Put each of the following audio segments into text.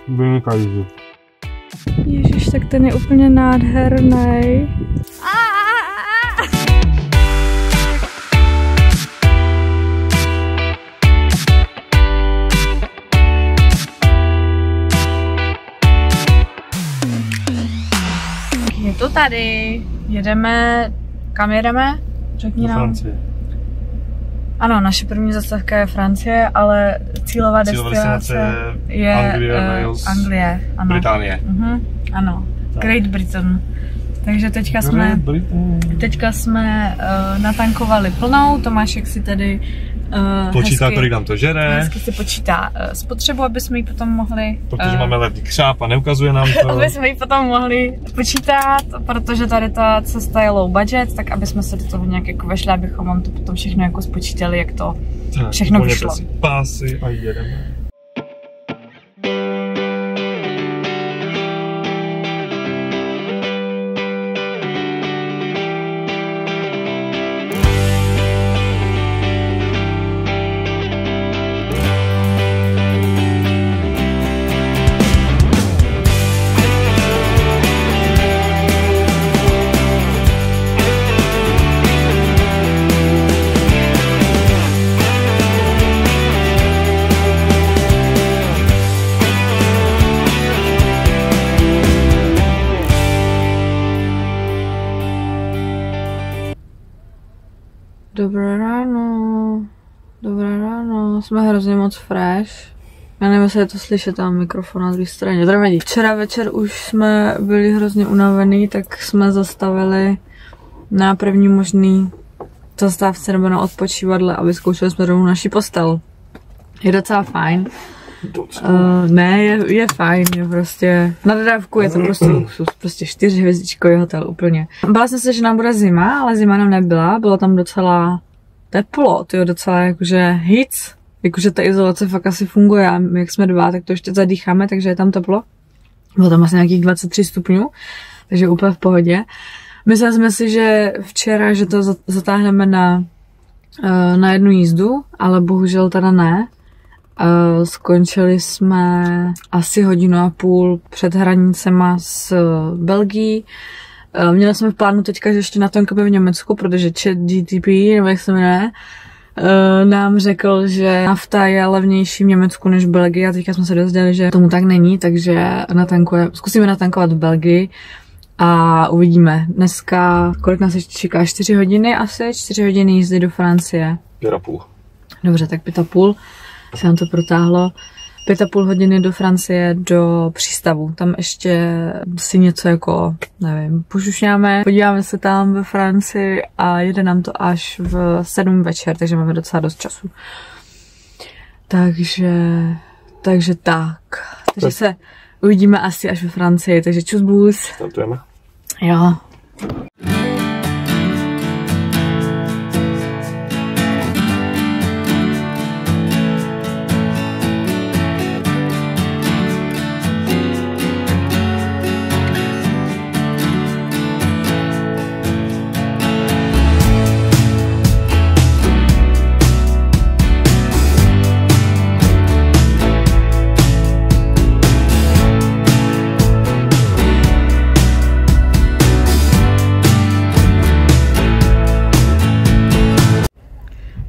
Vynikající. Ježiš, tak ten je úplně nádherný. Je to tady. Jedeme. Kam jedeme? Řekni nám. Francie. Ano, naše první zastávka je Francie, ale cílová destinace je Anglie, Wales, Anglie, ano. Británie. Ano, tak. Great Britain. Takže teďka jsme natankovali plnou. Tomášek si tady počítá, kolik nám to žere. Hezky si počítá spotřebu, aby jsme ji potom mohli... Protože máme levný křáp a neukazuje nám to. Aby jsme ji potom mohli počítat, protože tady ta cesta je low budget, tak aby jsme se do toho nějak jako vešli, abychom vám to potom všechno jako spočítali, jak to tak, všechno vyšlo. Si pásy a jedeme. Dobré ráno, jsme hrozně moc fresh. Já nevím, jestli je to slyšet, tam mikrofon na druhé straně. Včera večer už jsme byli hrozně unavený, tak jsme zastavili na první možný zastávce nebo na odpočívadle, aby zkoušeli jsme rovnou naši postel. Je docela fajn. Ne, je fajn, je prostě, na dodávku je to prostě luxus, prostě 4hvězdičkový hotel úplně. Bála jsem se, že nám bude zima, ale zima nám nebyla, bylo tam docela teplo, tyjo, docela jakože hic, jakože ta izolace fakt asi funguje a my, jak jsme dva, tak to ještě zadýcháme, takže je tam teplo. Bylo tam asi nějakých 23 stupňů, takže úplně v pohodě. Mysleli jsme si, že včera, že to zatáhneme na jednu jízdu, ale bohužel teda ne. Skončili jsme asi 1,5 hodiny před hranicema s Belgií. Měli jsme v plánu teďka, že ještě natankujeme v Německu, protože ChatGPT, nebo jak se jmenuje, nám řekl, že nafta je levnější v Německu než v Belgii a teďka jsme se dozvěděli, že tomu tak není, takže zkusíme natankovat v Belgii a uvidíme. Dneska, kolik nás ještě čeká? 4 hodiny asi? 4 hodiny jízdy do Francie. 5,5. Dobře, tak 5,5. Se nám to protáhlo. 5,5 hodiny do Francie, do přístavu. Tam ještě si něco jako, nevím, pošušňáme, podíváme se tam ve Francii a jede nám to až v 7 večer, takže máme docela dost času. Takže tak. Takže se uvidíme asi až ve Francii, takže čus bus. Startujeme. Jo.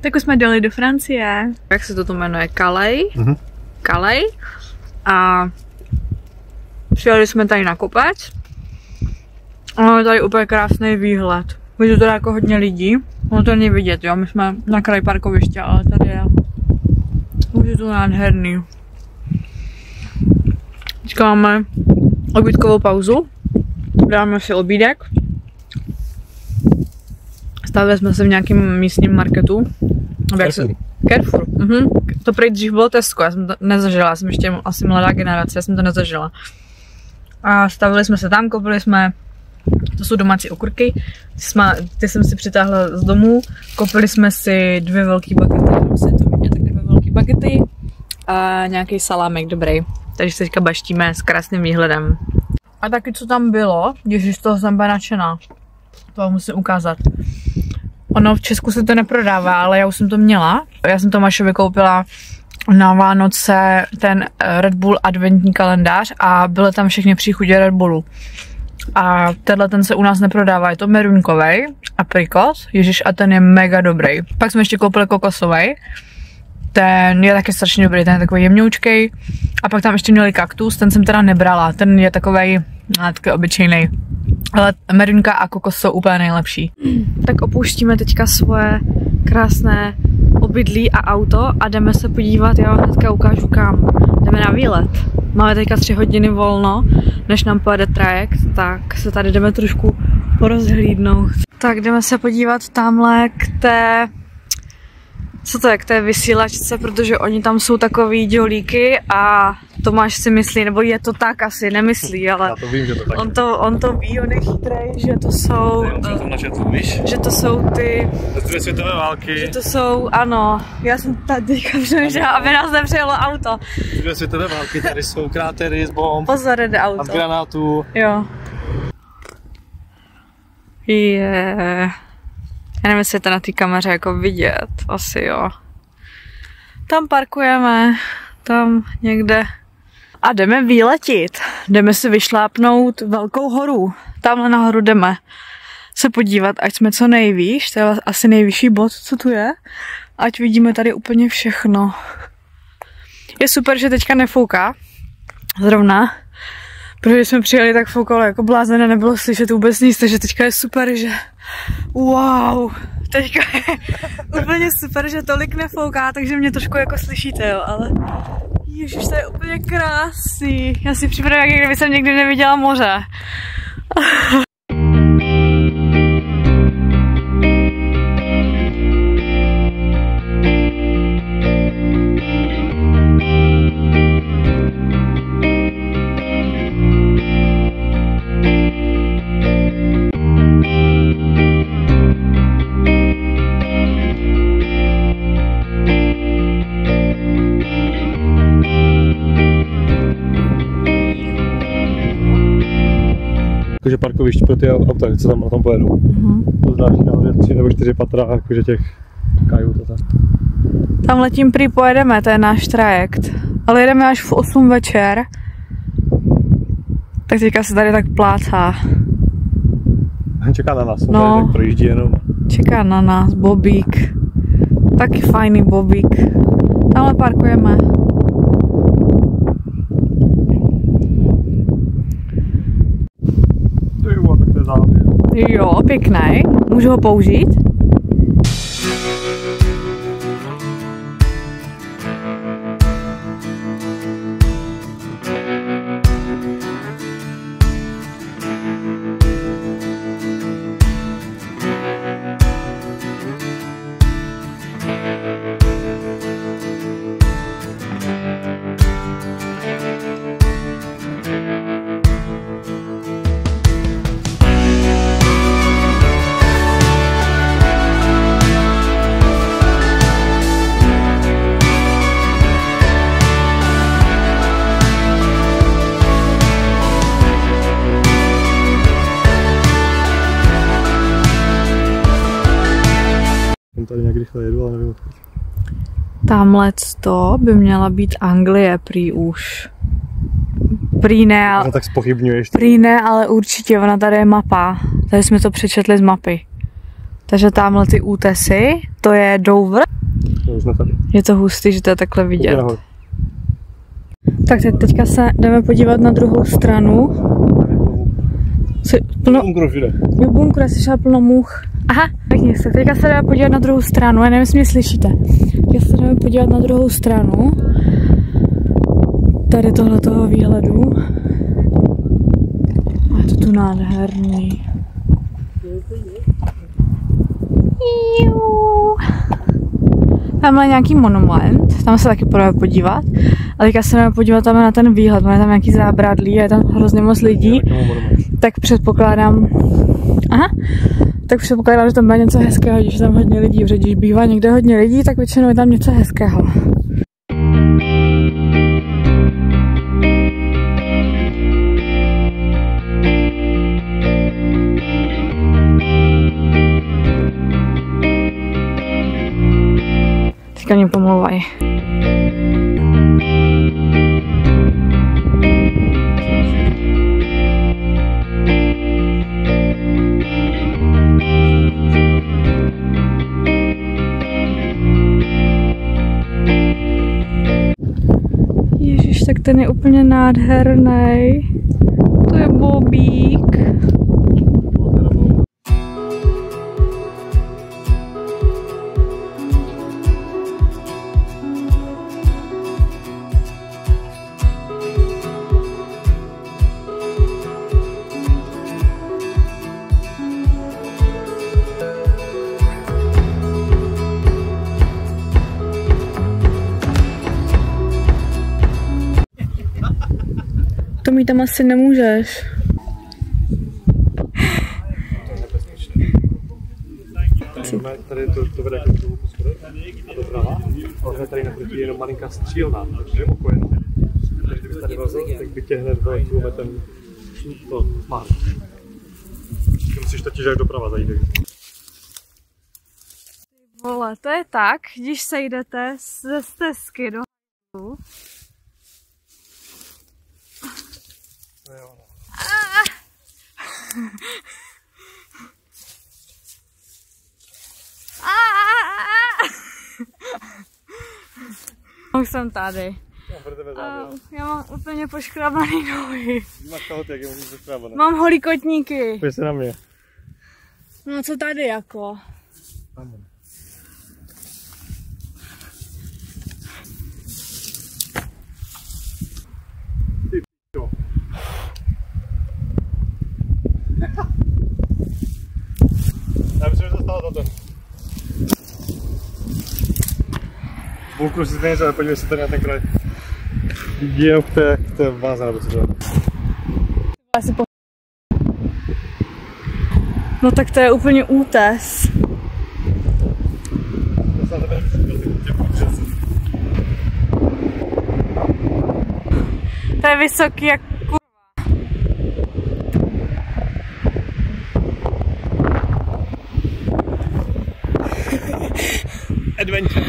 Tak už jsme dali do Francie. Jak se to jmenuje? Calais. Calais. A přijeli jsme tady na kopec. Máme tady úplně krásný výhled. Vidíte tady jako hodně lidí. Ono to není vidět, jo. My jsme na kraji parkoviště, ale tady je. Už je to nádherný. Teďka máme obídkovou pauzu. Dáme si obídek. Stavili jsme se v nějakém místním marketu. Carrefour. To prý dřív bylo Tesco, já jsem to nezažila, já jsem ještě asi mladá generace, já jsem to nezažila. A stavili jsme se tam, koupili jsme, to jsou domácí okurky, ty jsem si přitáhla z domů, koupili jsme si 2 velké bagety, a nějaký salámek dobrý. Takže se teďka baštíme s krásným výhledem. A taky co tam bylo, ježiš, z toho jsem byla nadšená. To vám musím ukázat. Ono v Česku se to neprodává, ale já už jsem to měla. Já jsem Tomášovi koupila na Vánoce ten Red Bull adventní kalendář a byly tam všechny příchutě Red Bullu. A tenhle ten se u nás neprodává, je to merunkovej, aprikos, ježiš, a ten je mega dobrý. Pak jsme ještě koupili kokosovej, ten je taky strašně dobrý, ten je takový jemňoučkej. A pak tam ještě měli kaktus, ten jsem teda nebrala, ten je takovej, takový obyčejný. Ale merunka a kokos jsou úplně nejlepší. Tak opouštíme teďka svoje krásné obydlí a auto a jdeme se podívat, já vám hnedka ukážu kam. Jdeme na výlet. Máme teďka 3 hodiny volno, než nám pojede trajekt, tak se tady jdeme trošku porozhlídnout. Tak jdeme se podívat tamhle k té, co to je, k té vysílačce, protože oni tam jsou takový dělíky a Tomáš si myslí, nebo je to tak asi, nemyslí, ale já to vím, že to tak on to ví, on je chytrej, že to jsou, že to jsou ty z druhé světové války. Že to jsou, ano, já jsem tady přemýšlela, aby nás nepřejelo auto. Z druhé světové války, tady jsou krátery z bomb. Pozor, jde auto. A z granátů. Jo. Já nevím, jestli je to na té kameře jako vidět, asi jo. Tam parkujeme, tam někde. A jdeme výletit. Jdeme si vyšlápnout velkou horu. Tamhle nahoru jdeme se podívat, ať jsme co nejvýš. To je asi nejvyšší bod, co tu je. Ať vidíme tady úplně všechno. Je super, že teďka nefouká. Zrovna. Protože jsme přijeli, tak foukalo jako blázené, nebylo slyšet vůbec nic, takže teďka je super, že wow, teďka je úplně super, že tolik nefouká, takže mě trošku jako slyšíte, jo, ale ježiš, to je úplně krásný. Já si připadám, jak kdyby jsem někdy neviděla moře. Jakože parkoviště pro ty auta, co tam na tom pojedou. To zdáší nahoře 3 nebo 4 patra, jakože těch kajut a tak. Tam letím prý pojedeme, to je náš trajekt. Ale jedeme až v 8 večer. Tak teďka se tady tak plácá. Čeká na nás, no, tady projíždí jenom. Čeká na nás, Bobík. Taky fajný Bobík. Tamhle parkujeme. Jo, pěkný. Můžu ho použít? Tady nějak rychle jedu, ale nevím odkud. Tamhle to by měla být Anglie prý už. Prý ne, ale... tak zpochybňuješ. Prý ne, ale určitě, ona tady je mapa. Tady jsme to přečetli z mapy. Takže tamhle ty útesy, to je Dover. Je to hustý, že to je takhle vidět. Tak teďka se jdeme podívat na druhou stranu. Plno... Jo, bunkru, já slyšela plno much. Aha, pěkně se. Teďka se jdeme podívat na druhou stranu, já nevím, jestli mě slyšíte. Teďka se jdeme podívat na druhou stranu. Tady tohletoho výhledu. A je to tu nádherný. Tamhle je nějaký monument, tam se taky půjdeme podívat. A teďka se jdeme podívat tam na ten výhled, máme tam nějaký zábradlí a je tam hrozně moc lidí. Tak předpokládám... Aha, tak předpokládám, že tam bude něco hezkého, když je tam hodně lidí, protože když bývá někde hodně lidí, tak většinou je tam něco hezkého. Teďka mě pomlouvají. Ježíš, tak ten je úplně nádherný. To je bobík. To mít tam asi nemůžeš. Tady to vede jako dolů po schodech a doprava, ale tady naproti je jenom malinká střílna, takže je opojená. Takže kdyby tady vlezl, tak by tě hned dal kilometrem to máš. Ty musíš totiž jak doprava zajít. Vole, to je tak, když sejdete ze stezky do Už jsem tady. Já mám úplně poškrabaný nohy. Máš kalhoty, jak je můžeš poškrabané. Mám holý kotníky. Pojď se na mě. No co tady jako? Ty p***o. Já myslím, že to stalo za to. Bouknu si ten, ale podívej se tady na ten kraj. Jenom k té váze, nebo co to je. No tak to je úplně útes. To je vysoký jak kurva. Adventure.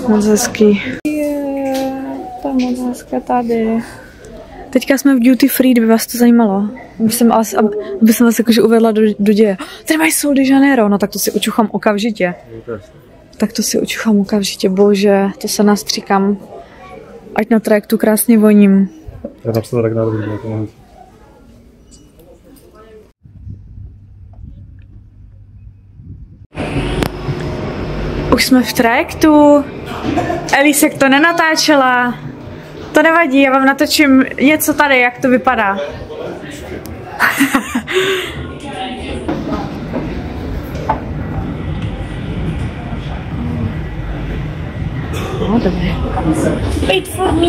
Moc hezký. To je moc hezké tady. Teďka jsme v duty free, kdyby vás to zajímalo. Aby jsem vás jakože uvedla do děje. Tady mají Sol de Janeiro, no tak to si učuchám okamžitě. Tak to si učuchám okamžitě, bože, to se nastříkám. Ať na trajektu krásně voním. Já tam se to tak národí, to mohli. Už jsme v trajektu. Elisek to nenatáčela. To nevadí, já vám natočím něco tady, jak to vypadá. No, dobré. Wait for me.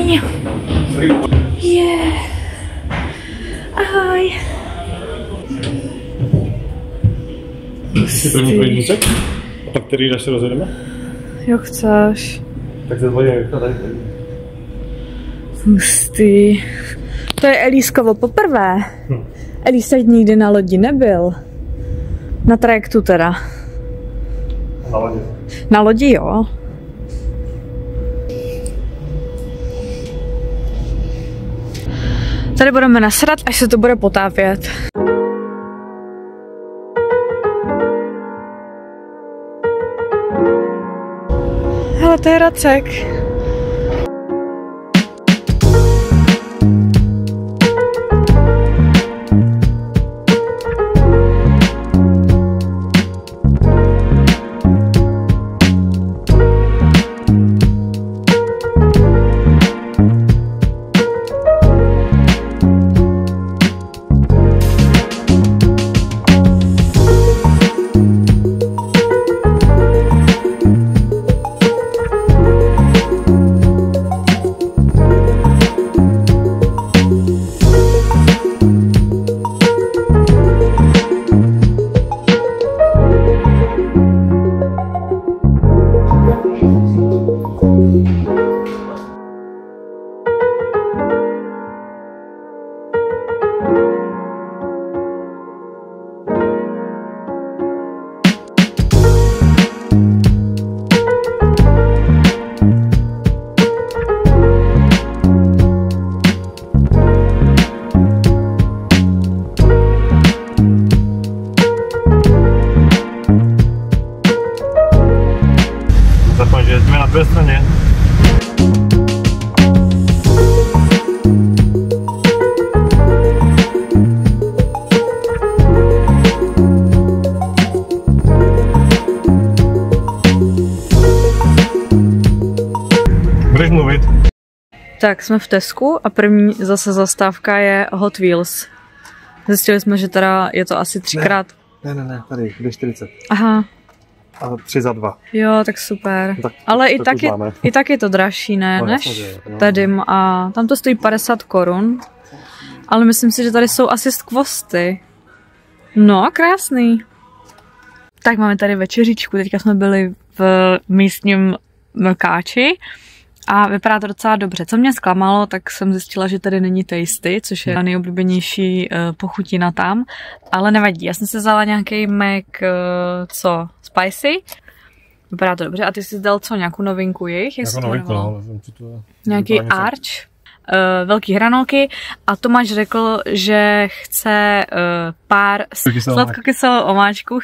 Yeah. Ahoj. Jsi první projíždíček? A pak který dáš se rozhodneme? Jak chceš. Tak se dvojím, jak to tady. Hustý. To je Elískovo poprvé. Elís nikdy na lodi nebyl. Na trajektu teda. Na lodi. Na lodi jo. Tady budeme nasrat, až se to bude potápět. Hele, to je Racek. Tak, jsme v Tesku a první zase zastávka je Hot Wheels. Zjistili jsme, že teda je to asi 3x. Ne, tady, 2,40. Aha. A 3 za 2. Jo, tak super. Tak, ale to i tak je to dražší, ne? No, než jasně, tady a tam to stojí 50 korun. Ale myslím si, že tady jsou asi skvosty. No, krásný. Tak máme tady večeříčku, teďka jsme byli v místním mlkáči a vypadá to docela dobře. Co mě zklamalo, tak jsem zjistila, že tady není tasty, což je nejoblíbenější pochutina tam, ale nevadí. Já jsem si vzala nějaký Mac, spicy. Vypadá to dobře. A ty jsi dal co, nějakou novinku jejich? Jako novinku, no. Nějaký Arch. Velký hranolky a Tomáš řekl, že chce pár sladkokyselou omáčku.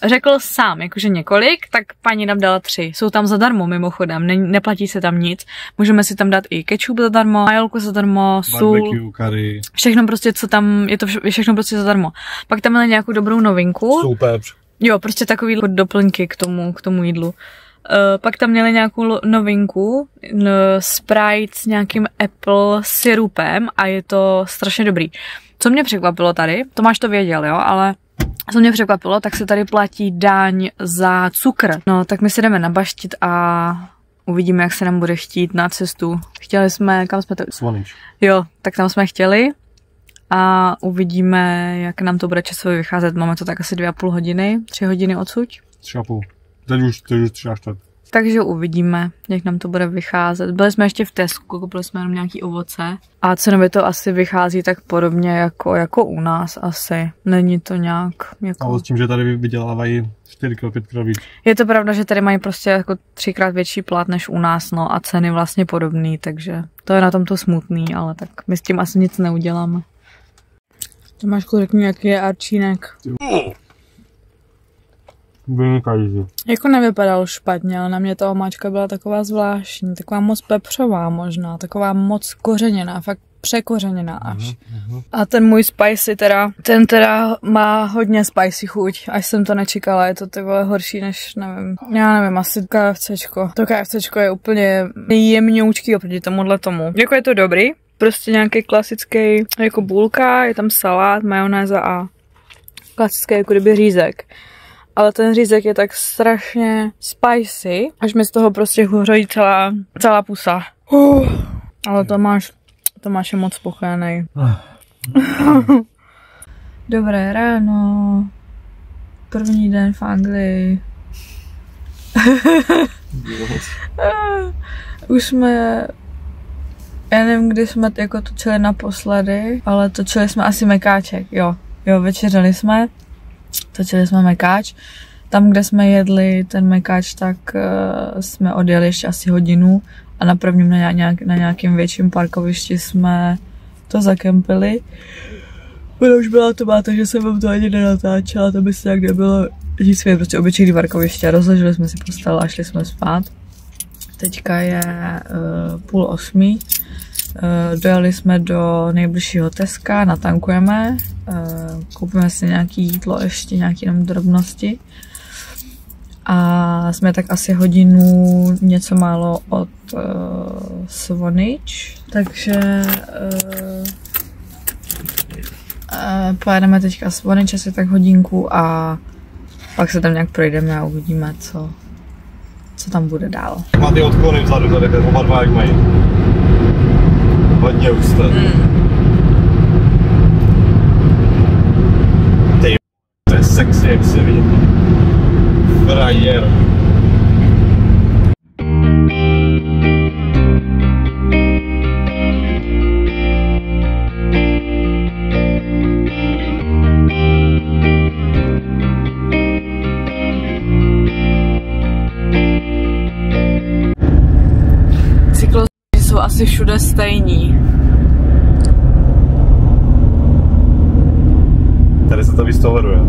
Řekl sám, jakože několik, tak paní nám dala 3. Jsou tam zadarmo mimochodem, neplatí se tam nic. Můžeme si tam dát i ketchup zadarmo, majolku zadarmo, sůl, barbecue, curry. Všechno prostě, co tam, je to všechno prostě zadarmo. Pak tam měli nějakou dobrou novinku. Super. Jo, prostě takový doplňky k tomu jídlu. Pak tam měli nějakou novinku, Sprite s nějakým apple syrupem a je to strašně dobrý. Co mě překvapilo tady, Tomáš to věděl, jo, ale co mě překvapilo, tak se tady platí daň za cukr. No, tak my si jdeme nabaštit a uvidíme, jak se nám bude chtít na cestu. Chtěli jsme, kam jsme to... Svanič. Jo, tak tam jsme chtěli a uvidíme, jak nám to bude časově vycházet. Máme to tak asi 2,5 hodiny, 3 hodiny odsud. 3,5. Teď už 3,4. Takže uvidíme, jak nám to bude vycházet. Byli jsme ještě v Tesku, koupili jsme jenom nějaký ovoce. A cenově to asi vychází tak podobně jako u nás asi. Není to nějak jako... A s tím, že tady vydělávají 4x-5x víc. Je to pravda, že tady mají prostě jako 3x větší plat než u nás, no a ceny vlastně podobný, takže to je na tomto smutný, ale tak my s tím asi nic neuděláme. Tomášku, řekni, jaký je arčínek. Vynikající. Jako nevypadal špatně, ale na mě ta omáčka byla taková zvláštní, taková moc pepřová možná, taková moc kořeněná, fakt překořeněná až. A ten můj spicy ten má hodně spicy chuť, až jsem to nečekala, je to ty vole horší než, nevím, já nevím, asi KFCčko. To KFCčko je úplně jemňoučký oproti tomu. Jako je to dobrý, prostě nějaký klasický jako bulka, je tam salát, majonéza a klasický jako kdyby řízek. Ale ten řízek je tak strašně spicy, až mi z toho prostě hoří celá pusa. Ale Tomáš je moc spokojený. Dobré ráno. První den v Anglii. Už jsme... Já nevím, kdy jsme jako točili naposledy, ale točili jsme asi mekáček, jo, večeřili jsme. Točili jsme mekáč. Tam, kde jsme jedli ten mekáč, tak jsme odjeli ještě asi hodinu a na prvním na nějakém větším parkovišti jsme to zakempili. Ona už byla to takže jsem vám to ani nenatáčela, to by se jak nebylo nic svět, prostě obyčejný parkoviště. Rozložili jsme si postel a šli jsme spát. Teďka je 7:30. Dojeli jsme do nejbližšího Teska, natankujeme, koupíme si nějaké jídlo, ještě nějaké jenom drobnosti a jsme tak asi hodinu něco málo od Svonič, takže pojedeme teďka Svonič asi tak hodinku a pak se tam nějak projdeme a uvidíme, co tam bude dál. Má ty odklony vzadu, tady oba dva jak mají. Hodně ústa. Ty, to je sexy, jak se ví. Frajer. Jsou asi všude stejní. Tady se to víc toleruje.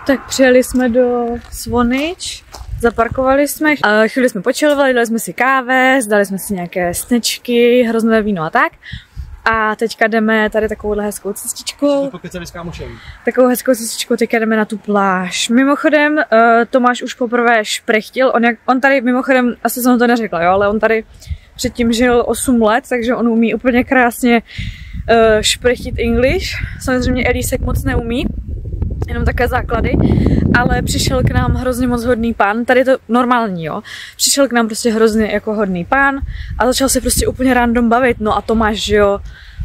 Tak přijeli jsme do Swanage, zaparkovali jsme, chvíli jsme počilovali, dali jsme si kávy, zdali jsme si nějaké snečky, hrozné víno a tak. A teďka jdeme tady takovouhle hezkou cestičkou. Takovou hezkou cestičkou, teďka jdeme na tu pláž. Mimochodem, Tomáš už poprvé šprechtil, on tady mimochodem, asi jsem to neřekla, jo, ale on tady předtím žil 8 let, takže on umí úplně krásně šprechtit English. Samozřejmě Elísek moc neumí, jenom také základy, ale přišel k nám hrozně moc hodný pán, tady je to normální, jo. Přišel k nám prostě hrozně jako hodný pán a začal se prostě úplně random bavit, no a Tomáš, že jo,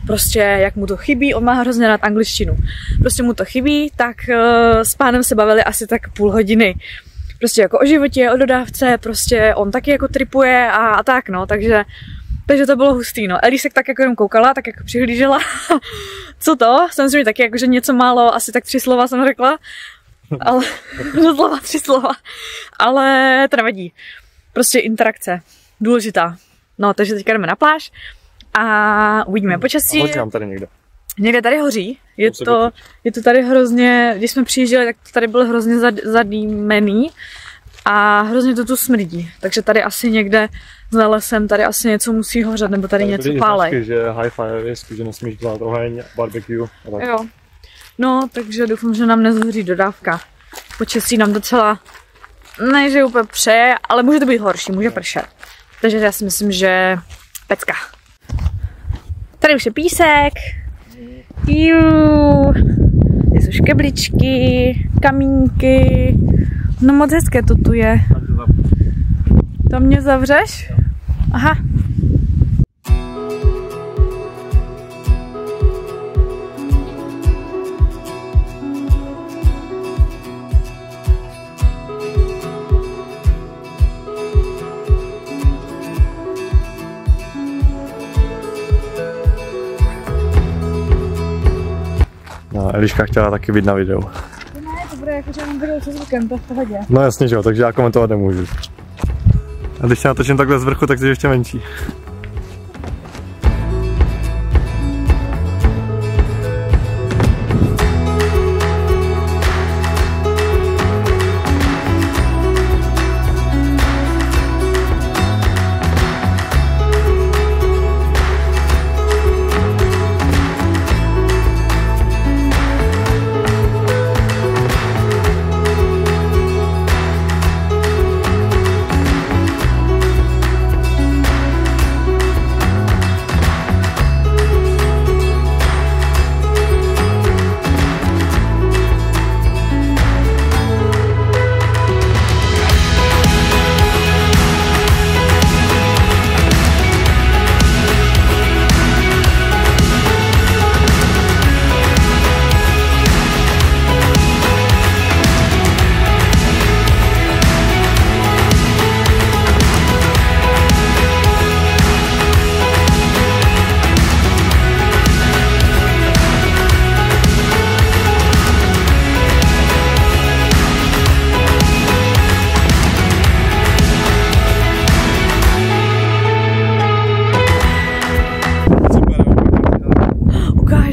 prostě jak mu to chybí, on má hrozně rád angličtinu, prostě mu to chybí, tak s pánem se bavili asi tak půl hodiny. Prostě jako o životě, o dodávce, prostě on taky jako tripuje a tak, no, takže to bylo hustý, no. Elísek tak jako jenom koukala, tak jako přihlížela. Co to? Samozřejmě taky jakože něco málo, asi tak 3 slova jsem řekla. Ale, doslova 3 slova. Ale to nevadí. Prostě interakce. Důležitá. No, takže teďka jdeme na pláž a uvidíme počasí. Hoří nám tady někde. Někde tady hoří. Je to tady hrozně, když jsme přijížděli, tak to tady bylo hrozně zadýmený a hrozně to tu smrdí. Takže tady asi někde za lesem, tady asi něco musí hořet, nebo tady něco pálej. Že high fire risk, že nesmíš dělat oheň, barbecue a tak. Jo. No, takže doufám, že nám nezhoří dodávka. Počasí nám docela, ne, že úplně přeje, ale může to být horší, může pršet. Takže já si myslím, že pecka. Tady už je písek. Tady jsou škebličky, kamínky. No moc hezké to tu je. Tam mě zavřeš? Aha. No, Eliška chtěla taky být na videu. Ne, to bude jako, že mám video se zvukem, to v pohodě. No jasně, že jo, takže já komentovat nemůžu. A když se natočím takhle z vrchu, tak to je ještě menší.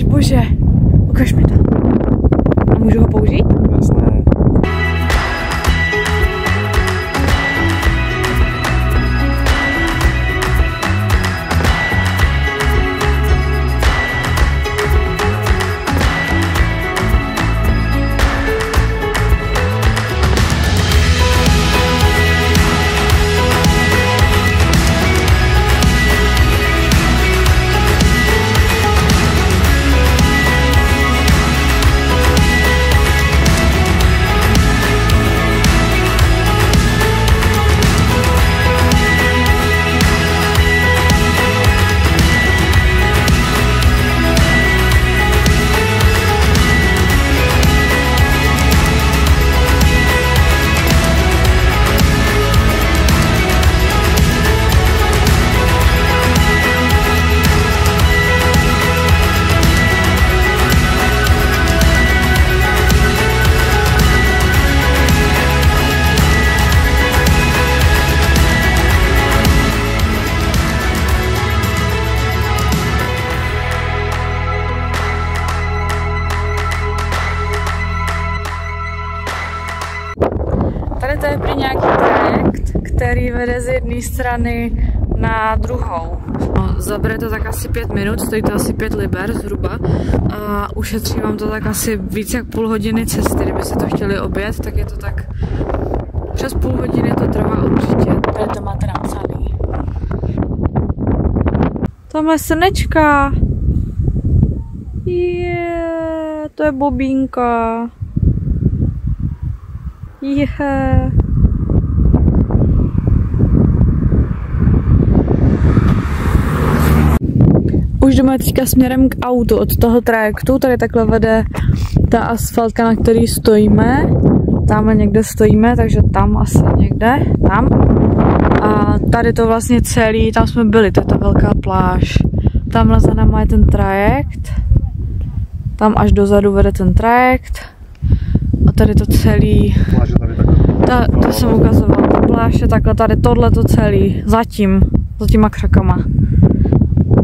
Bože, ukaž mi to. A můžu ho použít? Jasné. to je prý nějaký trajekt, který vede z jedné strany na druhou. No, zabere to tak asi 5 minut, stojí to asi 5 liber zhruba a ušetří vám to tak asi víc jak půl hodiny cesty. Kdybyste to chtěli objet, tak je to tak přes půl hodiny to trvá určitě. Tady to máte napsaný. Tamhle slnečka. To je bobínka. Už jdeme teďka směrem k autu od toho trajektu. Tady takhle vede ta asfaltka, na který stojíme. Tamhle někde stojíme, takže tam asi někde, tam. A tady to vlastně celý, tam jsme byli, to je ta velká pláž. Tamhle za náma je ten trajekt. Tam až dozadu vede ten trajekt. A tady to celý. To jsem ukazovala, ta pláž je takhle, tady tohle to celý. Za těma křakama.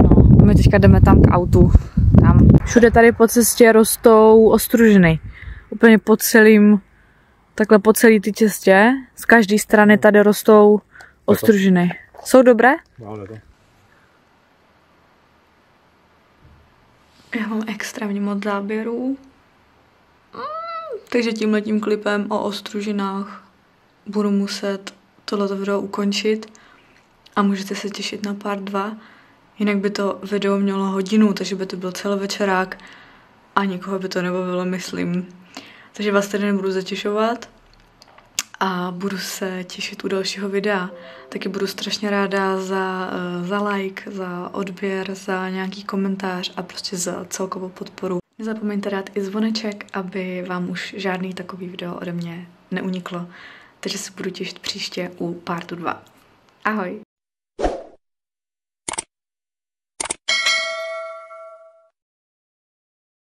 No, my teďka jdeme tam k autu. Tam. Všude tady po cestě rostou ostružiny. Úplně po celým, takhle po celé ty cestě. Z každé strany tady rostou ostružiny. Jsou dobré? Já mám extrémně moc záběrů. Takže tímhletím klipem o ostružinách budu muset tohleto video ukončit a můžete se těšit na part 2. Jinak by to video mělo hodinu, takže by to byl celovečerák a nikoho by to nebavilo, myslím. Takže vás tady nebudu zatěšovat a budu se těšit u dalšího videa. Taky budu strašně ráda za like, za odběr, za nějaký komentář a prostě za celkovou podporu. Nezapomeňte dát i zvoneček, aby vám už žádný takový video ode mě neuniklo. Takže se budu těšit příště u partu 2. Ahoj!